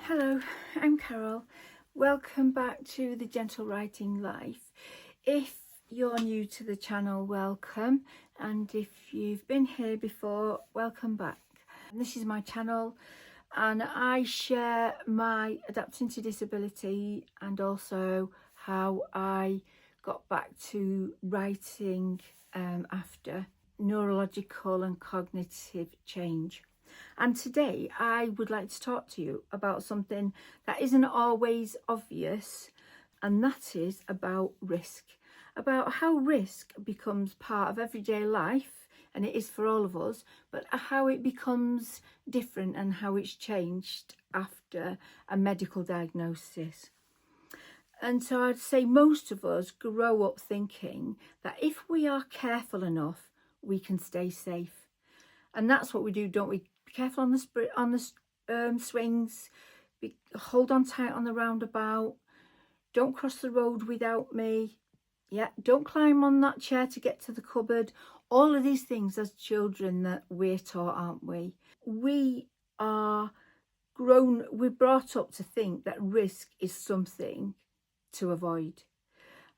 Hello, I'm Carole. Welcome back to the Gentle Writing Life. If you're new to the channel, welcome, and if you've been here before, welcome back. This is my channel and I share my adapting to disability and also how I got back to writing after neurological and cognitive change. And today I would like to talk to you about something that isn't always obvious, and that is about risk, about how risk becomes part of everyday life, and it is for all of us, but how it becomes different and how it's changed after a medical diagnosis. And so I'd say most of us grow up thinking that if we are careful enough, we can stay safe. And that's what we do, don't we? Be careful on the swings, hold on tight on the roundabout, don't cross the road without me, don't climb on that chair to get to the cupboard. All of these things as children that we're taught, aren't we? We're brought up to think that risk is something to avoid.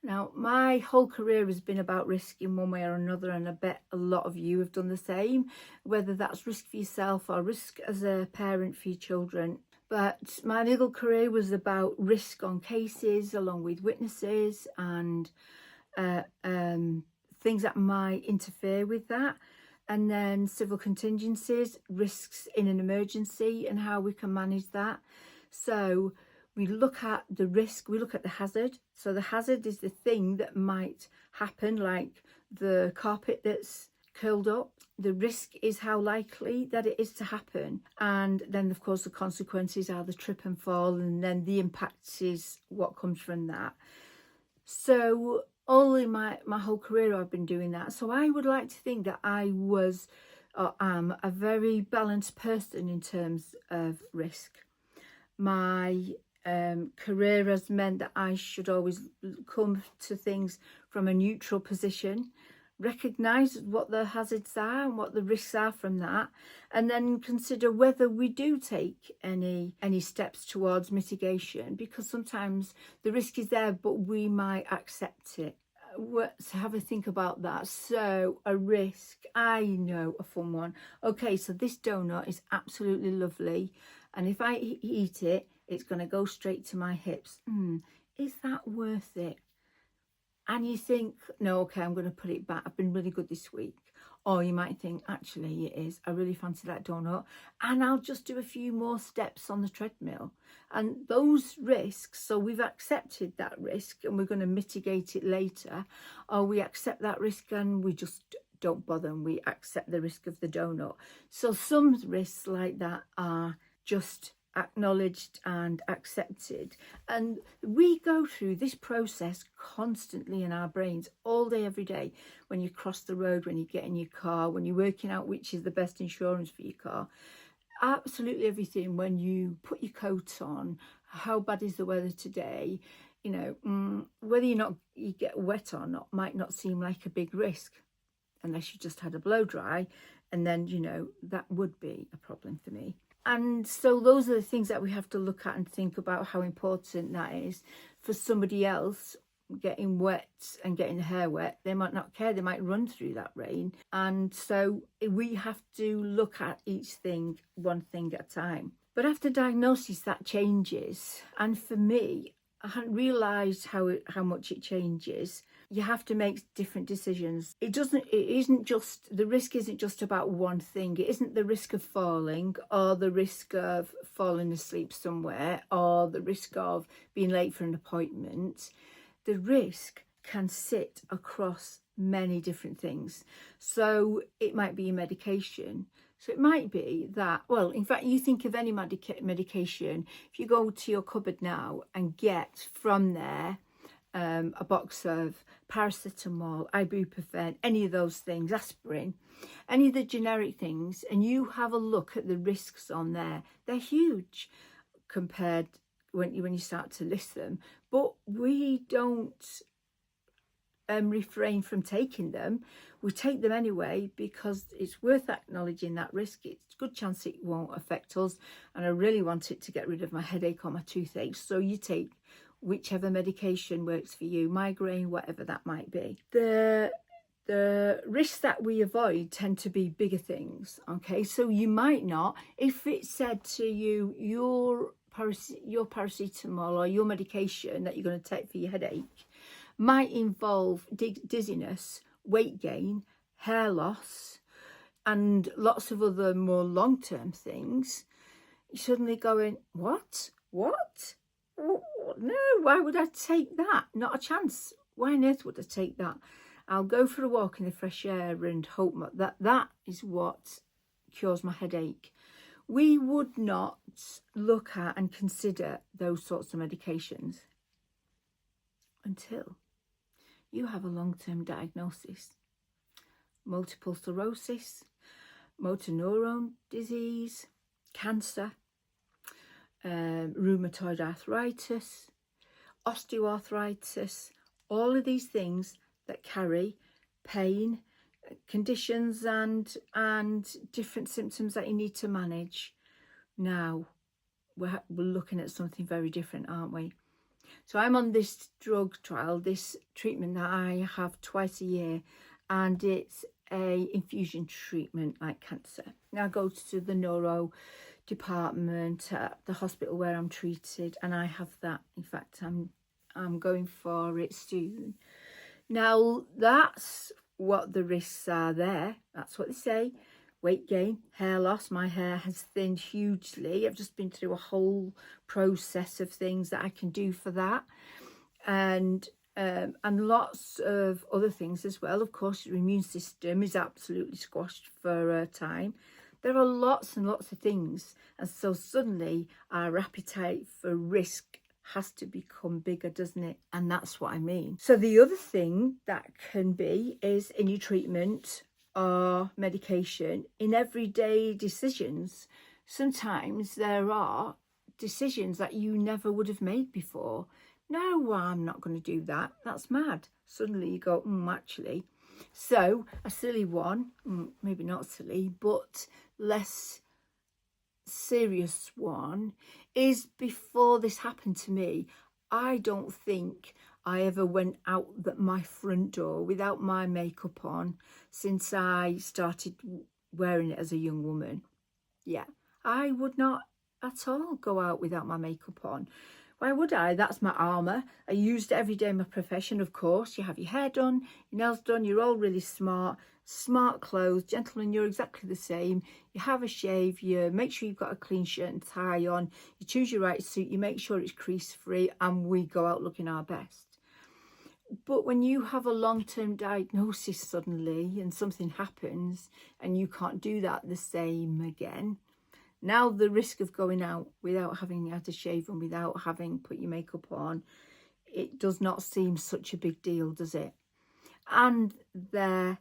Now, my whole career has been about risk in one way or another, and I bet a lot of you have done the same, whether that's risk for yourself or risk as a parent for your children. But my legal career was about risk on cases along with witnesses and things that might interfere with that. And then civil contingencies, risks in an emergency and how we can manage that. So we look at the risk, we look at the hazard. So the hazard is the thing that might happen, like the carpet that's curled up. The risk is how likely that it is to happen. And then, of course, the consequences are the trip and fall, and then the impact is what comes from that. So all in my whole career, I've been doing that. So I would like to think that I was or am a very balanced person in terms of risk. My career has meant that I should always come to things from a neutral position, recognise what the hazards are and what the risks are from that, and then consider whether we do take any steps towards mitigation, because sometimes the risk is there but we might accept it. Let's have a think about that. So a risk, I know a fun one. Okay, so this donut is absolutely lovely, and if I eat it, it's going to go straight to my hips. Is that worth it? And you think, no, okay, I'm going to put it back. I've been really good this week. Or you might think, actually, it is. I really fancy that donut. And I'll just do a few more steps on the treadmill. And those risks, so we've accepted that risk and we're going to mitigate it later. Or we accept that risk and we just don't bother and we accept the risk of the donut. So some risks like that are just acknowledged and accepted, and we go through this process constantly in our brains all day every day. When you cross the road, when you get in your car, when you're working out which is the best insurance for your car, absolutely everything. When you put your coat on, how bad is the weather today, whether you get wet or not might not seem like a big risk unless you just had a blow dry, and then that would be a problem for me. And so those are the things that we have to look at and think about how important that is. For somebody else, getting wet and getting the hair wet, they might not care, they might run through that rain. And so we have to look at each thing, one thing at a time. But after diagnosis, that changes. And for me, I hadn't realised how much it changes. You have to make different decisions. The risk isn't just about one thing. It isn't the risk of falling or the risk of falling asleep somewhere or the risk of being late for an appointment. The risk can sit across many different things. So it might be your medication. So it might be that, well, in fact, you think of any medication, if you go to your cupboard now and get from there a box of paracetamol, ibuprofen, any of those things, aspirin, any of the generic things, and you have a look at the risks on there, they're huge compared when you start to list them. But we don't refrain from taking them, we take them anyway because it's worth acknowledging that risk. It's a good chance it won't affect us, and I really want it to get rid of my headache or my toothache. So you take whichever medication works for you, migraine, whatever that might be. The risks that we avoid tend to be bigger things, okay? So you might not, if it said to you, your paracetamol or your medication that you're going to take for your headache might involve dizziness, weight gain, hair loss, and lots of other more long-term things, you're suddenly going, what? No, why would I take that? Not a chance. Why on earth would I take that? I'll go for a walk in the fresh air and hope that is what cures my headache. We would not look at and consider those sorts of medications until you have a long-term diagnosis. Multiple sclerosis, motor neuron disease, cancer, rheumatoid arthritis, osteoarthritis, all of these things that carry pain, conditions and different symptoms that you need to manage. Now we're looking at something very different, aren't we? So I'm on this drug trial, this treatment that I have twice a year, and it's a infusion treatment like cancer. Now I go to the neuro department at the hospital where I'm treated, and I have that. In fact, I'm going for it soon. Now that's what the risks are there. That's what they say. Weight gain, hair loss. My hair has thinned hugely. I've just been through a whole process of things that I can do for that, and lots of other things as well. Of course, your immune system is absolutely squashed for a time. There are lots and lots of things, and so suddenly our appetite for risk has to become bigger, doesn't it? And that's what I mean. So the other thing that can be is in your treatment or medication, in everyday decisions, sometimes there are decisions that you never would have made before. No, I'm not going to do that. That's mad. Suddenly you go, actually. So a silly one, maybe not silly, but less serious one, is before this happened to me, I don't think I ever went out my front door without my makeup on since I started wearing it as a young woman. Yeah, I would not at all go out without my makeup on. Why would I? That's my armour. I used it every day in my profession, of course. You have your hair done, your nails done, you're all really smart clothes. Gentlemen, you're exactly the same. You have a shave, you make sure you've got a clean shirt and tie on, you choose your right suit, you make sure it's crease free, and we go out looking our best. But when you have a long-term diagnosis suddenly and something happens and you can't do that the same again, now the risk of going out without having had a shave and without having put your makeup on, it does not seem such a big deal, does it? And the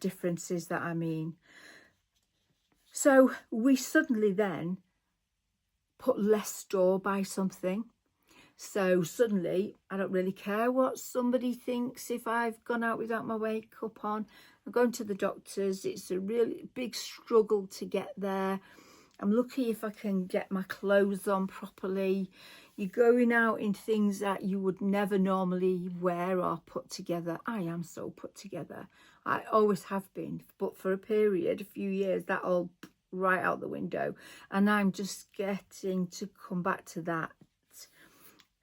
differences that I mean. So we suddenly then put less store by something. So suddenly I don't really care what somebody thinks if I've gone out without my makeup on. I'm going to the doctors. It's a really big struggle to get there. I'm lucky if I can get my clothes on properly. You're going out in things that you would never normally wear or put together. I am so put together. I always have been. But for a period, a few years, that all right out the window. And I'm just getting to come back to that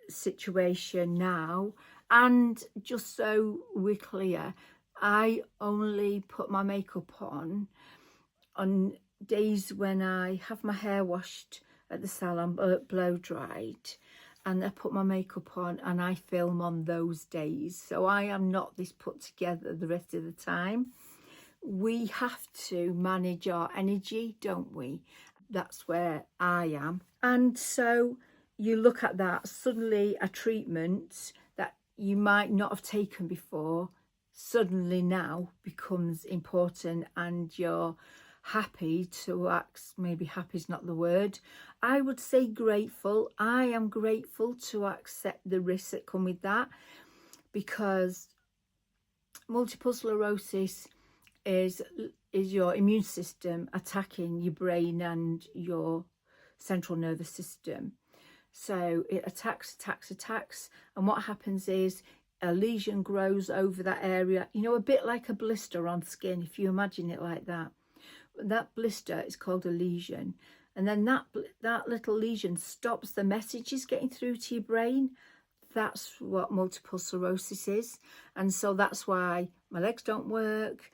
situation now. And just so we're clear, I only put my makeup on days when I have my hair washed at the salon, blow dried, and I put my makeup on and I film on those days. So I am not this put together the rest of the time. We have to manage our energy, don't we? That's where I am. And so you look at that, suddenly a treatment that you might not have taken before suddenly now becomes important, and you're happy to act. Maybe happy is not the word. I would say grateful. I am grateful to accept the risks that come with that, because multiple sclerosis is your immune system attacking your brain and your central nervous system. So it attacks, and what happens is a lesion grows over that area, you know, a bit like a blister on skin, if you imagine it like that. That blister is called a lesion, and then that little lesion stops the messages getting through to your brain. That's what multiple sclerosis is. And so that's why my legs don't work,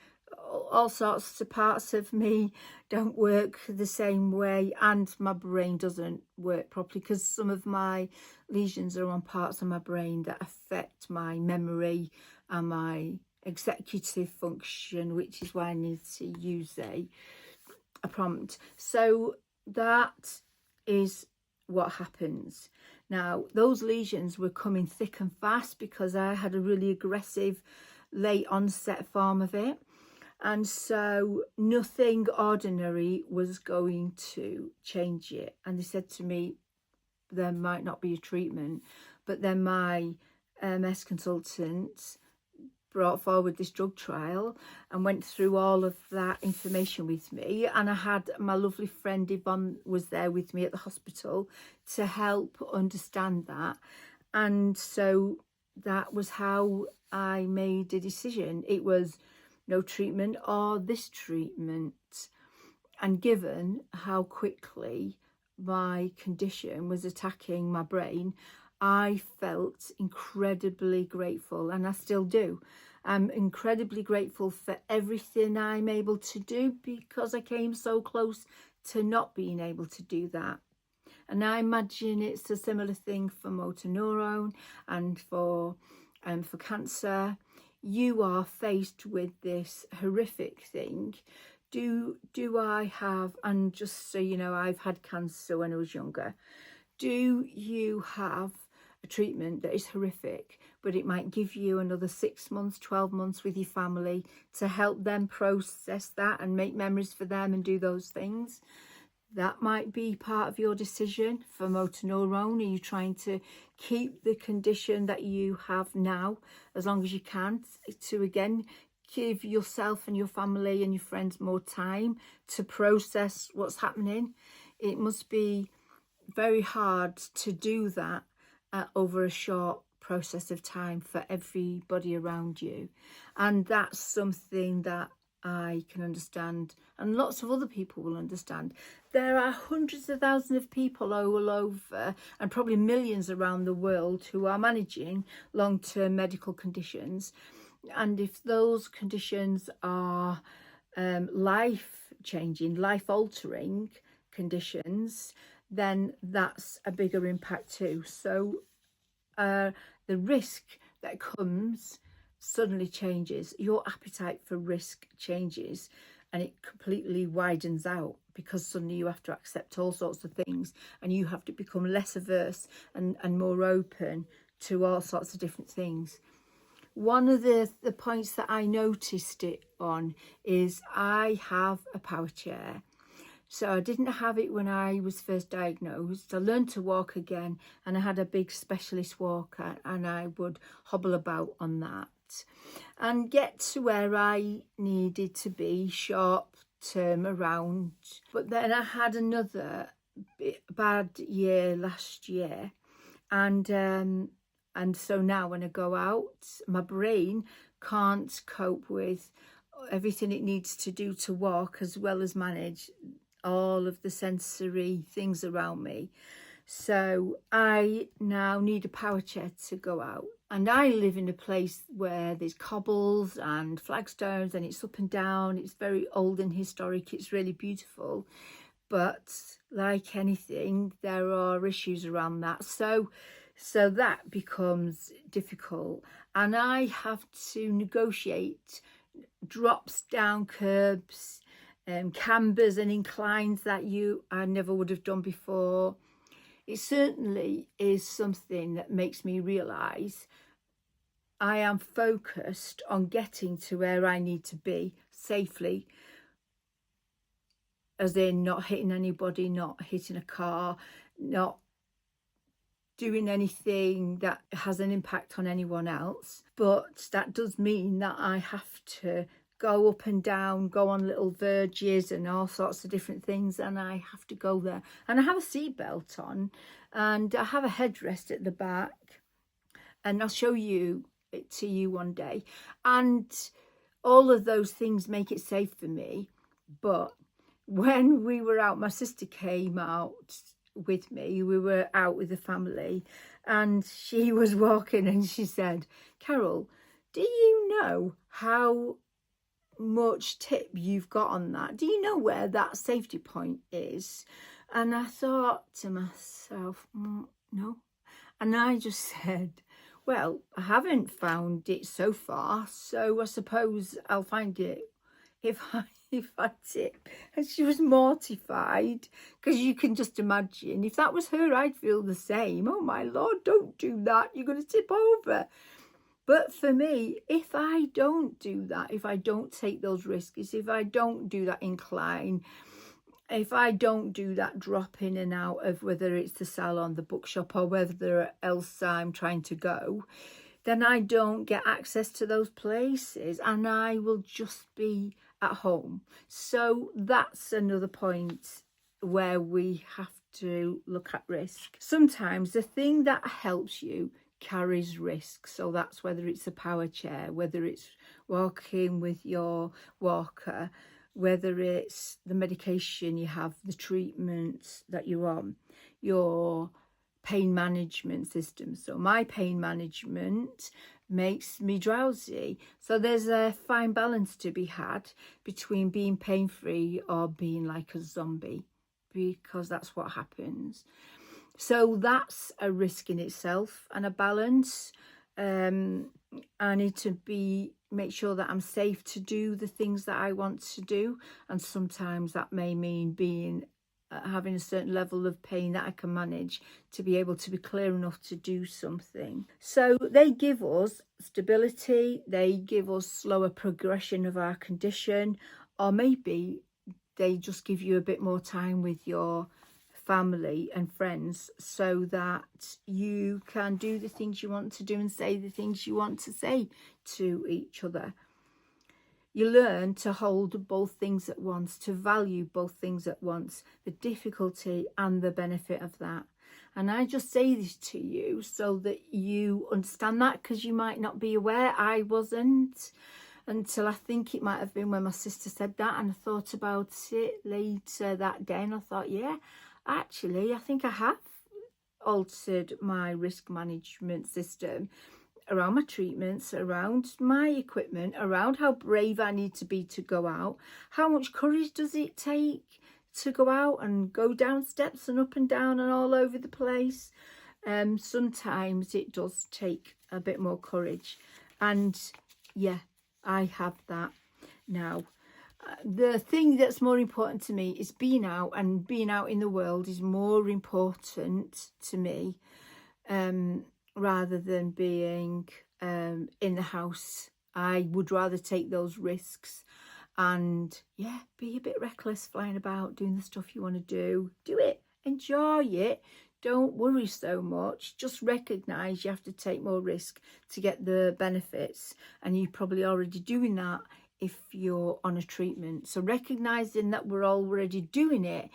all sorts of parts of me don't work the same way, and my brain doesn't work properly because some of my lesions are on parts of my brain that affect my memory and my executive function, which is why I need to use a prompt. So that is what happens. Now, those lesions were coming thick and fast because I had a really aggressive late onset form of it. And so nothing ordinary was going to change it. And they said to me, there might not be a treatment. But then my MS consultant brought forward this drug trial and went through all of that information with me. And I had my lovely friend Yvonne was there with me at the hospital to help understand that. And so that was how I made a decision. It was no treatment or this treatment. And given how quickly my condition was attacking my brain, I felt incredibly grateful, and I still do. I'm incredibly grateful for everything I'm able to do, because I came so close to not being able to do that. And I imagine it's a similar thing for motor neuron and for cancer. You are faced with this horrific thing. Do I have, and just so you know, I've had cancer when I was younger. Do you have a treatment that is horrific, but it might give you another 6 months, 12 months with your family to help them process that and make memories for them and do those things? That might be part of your decision for motor neuron. Are you trying to keep the condition that you have now as long as you can, to again give yourself and your family and your friends more time to process what's happening? It must be very hard to do that over a short process of time for everybody around you. And that's something that I can understand, and lots of other people will understand. There are hundreds of thousands of people all over, and probably millions around the world, who are managing long-term medical conditions. And if those conditions are life-changing, life-altering conditions, then that's a bigger impact too. So the risk that comes suddenly changes. Your appetite for risk changes, and it completely widens out, because suddenly you have to accept all sorts of things, and you have to become less averse and more open to all sorts of different things. One of the points that I noticed it on is I have a power chair. So I didn't have it when I was first diagnosed. I learned to walk again, and I had a big specialist walker, and I would hobble about on that and get to where I needed to be, short term around. But then I had another bad year last year, and so now when I go out, my brain can't cope with everything it needs to do to walk, as well as manage all of the sensory things around me. So I now need a power chair to go out. And I live in a place where there's cobbles and flagstones, and it's up and down. It's very old and historic. It's really beautiful. But like anything, there are issues around that. So that becomes difficult. And I have to negotiate drops down curbs, cambers and inclines that I never would have done before. It certainly is something that makes me realise I am focused on getting to where I need to be safely, as in not hitting anybody, not hitting a car, not doing anything that has an impact on anyone else, but that does mean that I have to go up and down, go on little verges and all sorts of different things, and I have to go there. And I have a seatbelt on, and I have a headrest at the back, and I'll show you it to you one day. And all of those things make it safe for me. But when we were out, my sister came out with me. We were out with the family, and she was walking, and she said, Carole, do you know how much tip you've got on that? Do you know where that safety point is? And I thought to myself, no. And I just said, well, I haven't found it so far, so I suppose I'll find it if I tip. And she was mortified, because you can just imagine, if that was her, I'd feel the same. Oh my Lord, don't do that, you're going to tip over. But for me, if I don't do that, if I don't take those risks, if I don't do that incline, if I don't do that drop in and out of whether it's the salon, the bookshop, or whether else I'm trying to go, then I don't get access to those places, and I will just be at home. So that's another point where we have to look at risk. Sometimes the thing that helps you carries risk. So that's whether it's a power chair, whether it's walking with your walker, whether it's the medication you have, the treatments that you're on, your pain management system. So my pain management makes me drowsy. So there's a fine balance to be had between being pain-free or being like a zombie, because that's what happens. So that's a risk in itself, and a balance. I need to make sure that I'm safe to do the things that I want to do, and sometimes that may mean having a certain level of pain that I can manage to be able to be clear enough to do something. So they give us stability, they give us slower progression of our condition, or maybe they just give you a bit more time with your family and friends, so that you can do the things you want to do and say the things you want to say to each other. You learn to hold both things at once, to value both things at once, the difficulty and the benefit of that. And I just say this to you so that you understand that, because you might not be aware. I wasn't until, I think it might have been when my sister said that, and I thought about it later that day, and I thought, yeah, actually, I think I have altered my risk management system around my treatments, around my equipment, around how brave I need to be to go out. How much courage does it take to go out and go down steps and up and down and all over the place? Sometimes it does take a bit more courage, and yeah, I have that now. The thing that's more important to me is being out, and being out in the world is more important to me, rather than being in the house. I would rather take those risks and, yeah, be a bit reckless, flying about, doing the stuff you want to do. Do it, enjoy it. Don't worry so much. Just recognise you have to take more risk to get the benefits, and you're probably already doing that if you're on a treatment. So recognising that we're already doing it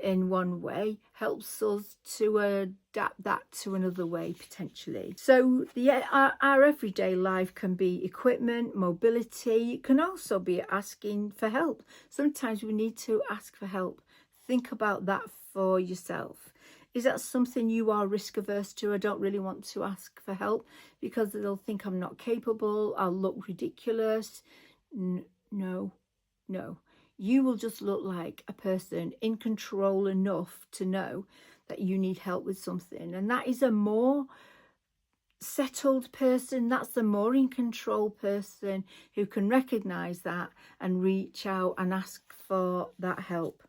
in one way helps us to adapt that to another way, potentially. So our everyday life can be equipment, mobility. It can also be asking for help. Sometimes we need to ask for help. Think about that for yourself. Is that something you are risk averse to? I don't really want to ask for help because they'll think I'm not capable, I'll look ridiculous. No. You will just look like a person in control enough to know that you need help with something. And that is a more settled person. That's the more in control person who can recognise that and reach out and ask for that help.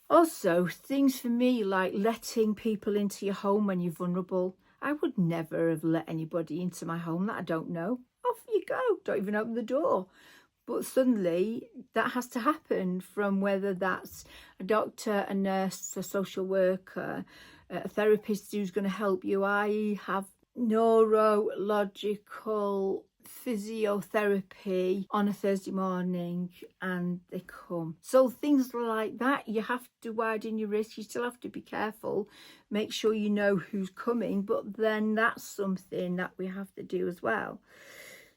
Also, things for me like letting people into your home when you're vulnerable. I would never have let anybody into my home that I don't know. Off you go, don't even open the door. But suddenly that has to happen, from whether that's a doctor, a nurse, a social worker, a therapist who's going to help you. I have neurological physiotherapy on a Thursday morning, and they come. So things like that, you have to widen your risk. You still have to be careful, make sure you know who's coming, but then that's something that we have to do as well.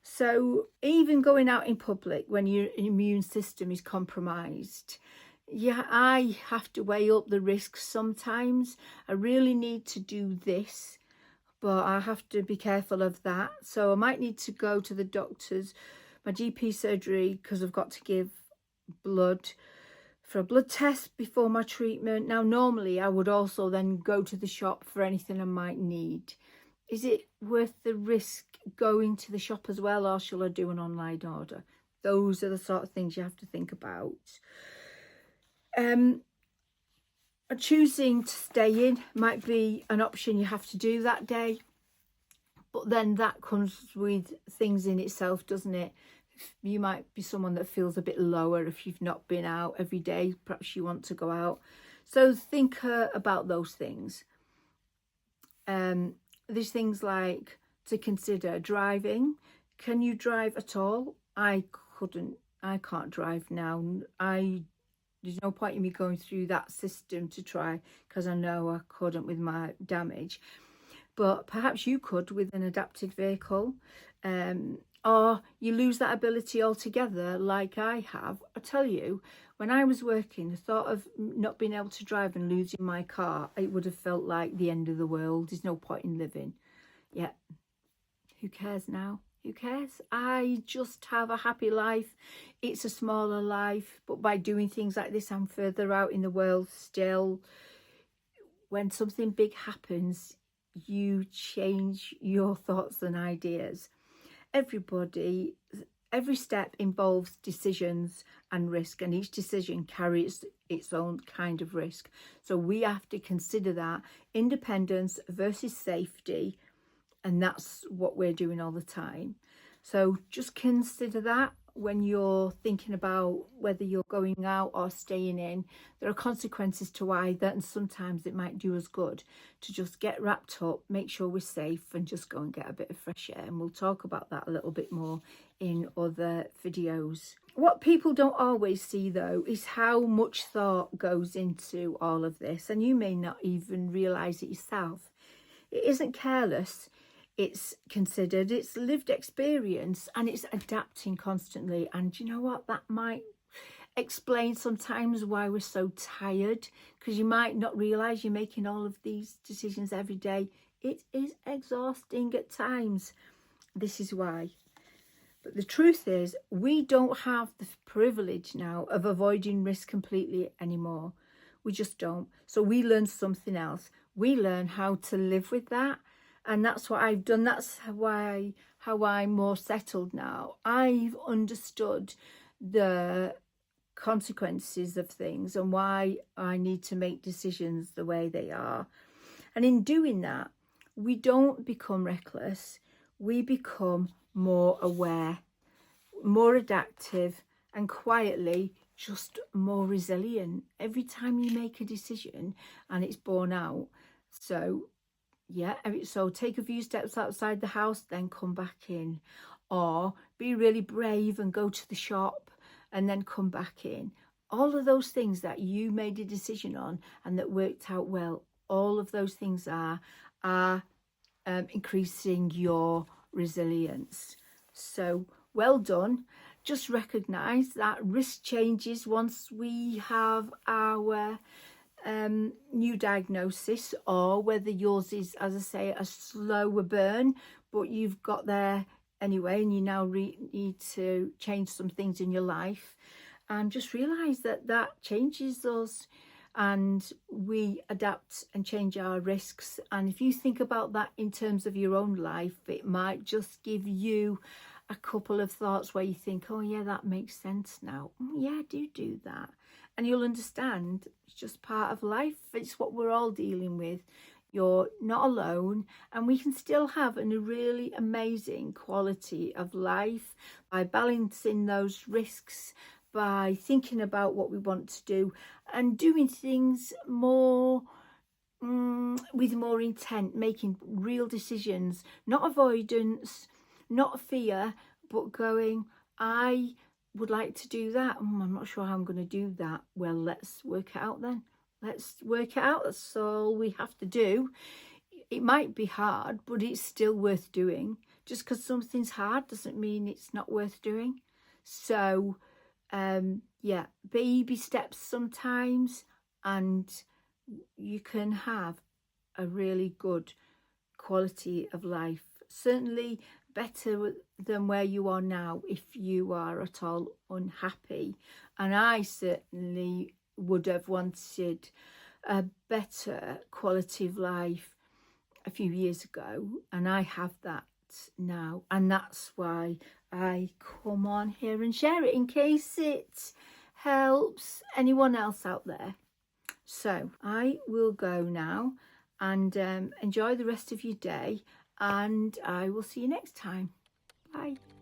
So even going out in public when your immune system is compromised, yeah, I have to weigh up the risks sometimes. I really need to do this, but I have to be careful of that. So I might need to go to the doctor's, my GP surgery, because I've got to give blood for a blood test before my treatment. Now, normally I would also then go to the shop for anything I might need. Is it worth the risk going to the shop as well, or shall I do an online order? Those are the sort of things you have to think about. Choosing to stay in might be an option you have to do that day, but then that comes with things in itself, doesn't it? You might be someone that feels a bit lower if you've not been out every day. Perhaps you want to go out. So think about those things. There's things like to consider driving. Can you drive at all? I can't drive now. There's no point in me going through that system to try, because I know I couldn't with my damage. But perhaps you could with an adapted vehicle, or you lose that ability altogether like I have. I tell you, when I was working, the thought of not being able to drive and losing my car, it would have felt like the end of the world. There's no point in living. Yeah, who cares now? Who cares? I just have a happy life. It's a smaller life, but by doing things like this, I'm further out in the world still. When something big happens, you change your thoughts and ideas. Every step involves decisions and risk, and each decision carries its own kind of risk. So we have to consider that independence versus safety. And that's what we're doing all the time. So just consider that when you're thinking about whether you're going out or staying in. There are consequences to either, and sometimes it might do us good to just get wrapped up, make sure we're safe, and just go and get a bit of fresh air. And we'll talk about that a little bit more in other videos. What people don't always see, though, is how much thought goes into all of this, and you may not even realise it yourself. It isn't careless. It's considered, it's lived experience, and it's adapting constantly. And you know what? That might explain sometimes why we're so tired, because you might not realise you're making all of these decisions every day. It is exhausting at times. This is why. But the truth is, we don't have the privilege now of avoiding risk completely anymore. We just don't. So we learn something else. We learn how to live with that. And that's what I've done. That's how I'm more settled now. I've understood the consequences of things and why I need to make decisions the way they are. And in doing that, we don't become reckless. We become more aware, more adaptive, and quietly just more resilient every time you make a decision and it's borne out. So yeah, so take a few steps outside the house, then come back in. Or be really brave and go to the shop and then come back in. All of those things that you made a decision on and that worked out well, all of those things are increasing your resilience. So well done. Just recognise that risk changes once we have our new diagnosis, or whether yours is, as I say, a slower burn, but you've got there anyway, and you now need to change some things in your life. And just realise that that changes us, and we adapt and change our risks. And if you think about that in terms of your own life, it might just give you a couple of thoughts where you think, oh yeah, that makes sense now. Yeah, do that. And you'll understand it's just part of life. It's what we're all dealing with. You're not alone, and we can still have a really amazing quality of life by balancing those risks, by thinking about what we want to do and doing things more with more intent, making real decisions, not avoidance, not fear, but going, I would like to do that. I'm not sure how I'm going to do that. Well, let's work it out then. Let's work it out. That's all we have to do. It might be hard, but it's still worth doing. Just because something's hard doesn't mean it's not worth doing. So, yeah, baby steps sometimes, and you can have a really good quality of life. Certainly better than where you are now if you are at all unhappy. And I certainly would have wanted a better quality of life a few years ago, and I have that now, and that's why I come on here and share it in case it helps anyone else out there. So I will go now and enjoy the rest of your day, and I will see you next time. Bye.